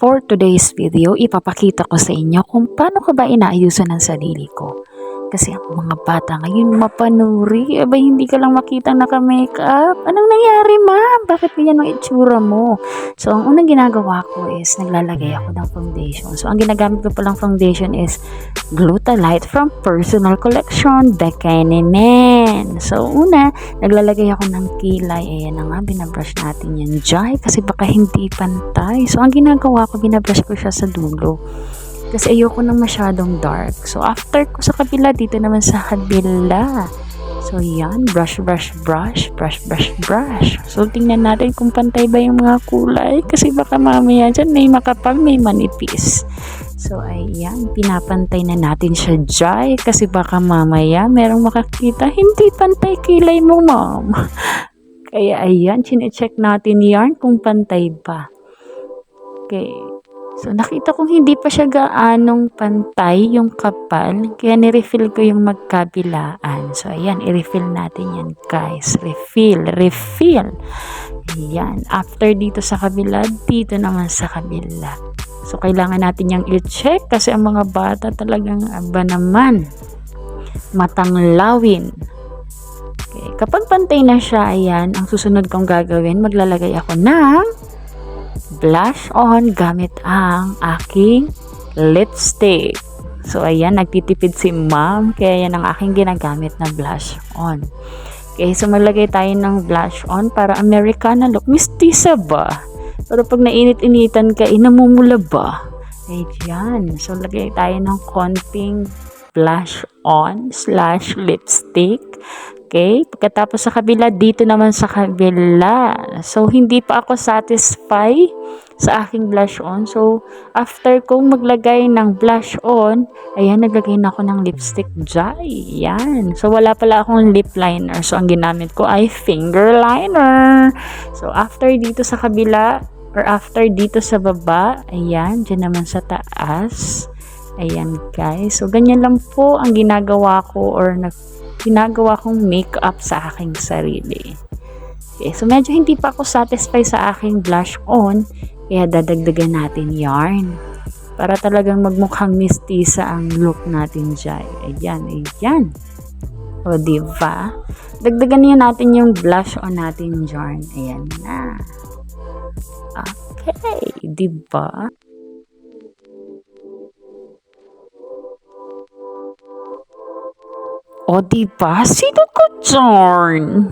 For today's video, ipapakita ko sa inyo kung paano ko ba inaayusan ang sarili ko. Kasi ang mga bata ngayon mapanuri, abay hindi ka lang makitang naka-makeup. Anong nangyari, ma'am? Bakit ganyan ang itsura mo? So, ang unang ginagawa ko is naglalagay ako ng foundation. So, ang ginagamit ko palang foundation is Glutalite from Personal Collection, Bikini Men. So, una, naglalagay ako ng kilay. Ayan na nga, binabrush natin yan dyan kasi baka hindi pantay. So, ang ginagawa ko, binabrush ko siya sa dulo. Kasi ayoko nang masyadong dark. So, after ko sa kabila, dito naman sa kabila. So, yan. Brush, brush, brush. Brush, brush, brush. So, tingnan natin kung pantay ba yung mga kulay. Kasi baka mamaya dyan may makapal, may manipis. So, ayan. Pinapantay na natin siya dyan. Kasi baka mamaya merong makakita. Hindi pantay kilay mo, ma'am. Kaya, ayan. Chine-check natin yan kung pantay ba. Okay. So, nakita kong hindi pa siya gaanong pantay yung kapal. Kaya ni-refill ko yung magkabilaan. So, ayan. I-refill natin yan, guys. Refill. Refill. Ayan. After dito sa kabila, dito naman sa kabila. So, kailangan natin yung i-check kasi ang mga bata talagang aba naman. Matanglawin. Okay. Kapag pantay na siya, ayan. Ang susunod kong gagawin, maglalagay ako ng blush on gamit ang aking lipstick. So, ayan, nagtitipid si ma'am. Kaya yan ang aking ginagamit na blush on. Okay, so maglagay tayo ng blush on para Americana look. Mistisa ba? Pero pag nainit-initan ka, namumula ba? Ayan. So, lagay tayo ng konting blush on / lipstick. Okay, pagkatapos sa kabila, dito naman sa kabila. So, hindi pa ako satisfied sa aking blush on. So, after kong maglagay ng blush on, ayan, naglagay na ako ng lipstick dyan. Ayan. So, wala pala akong lip liner. So, ang ginamit ko ay finger liner. So, after dito sa kabila, or after dito sa baba, ayan, dyan naman sa taas. Ayan, guys. So, ganyan lang po ang ginagawa ko or ginagawa kong makeup sa aking sarili. Okay, so medyo hindi pa ako satisfied sa aking blush on, kaya dadagdagan natin yarn para talagang magmukhang mistisa ang look natin dyan. Ayan, ayan. O, diba? Dagdagan niyo natin yung blush on natin yarn. Ayan na. Okay, diba? O, diba? Sino ko dyan?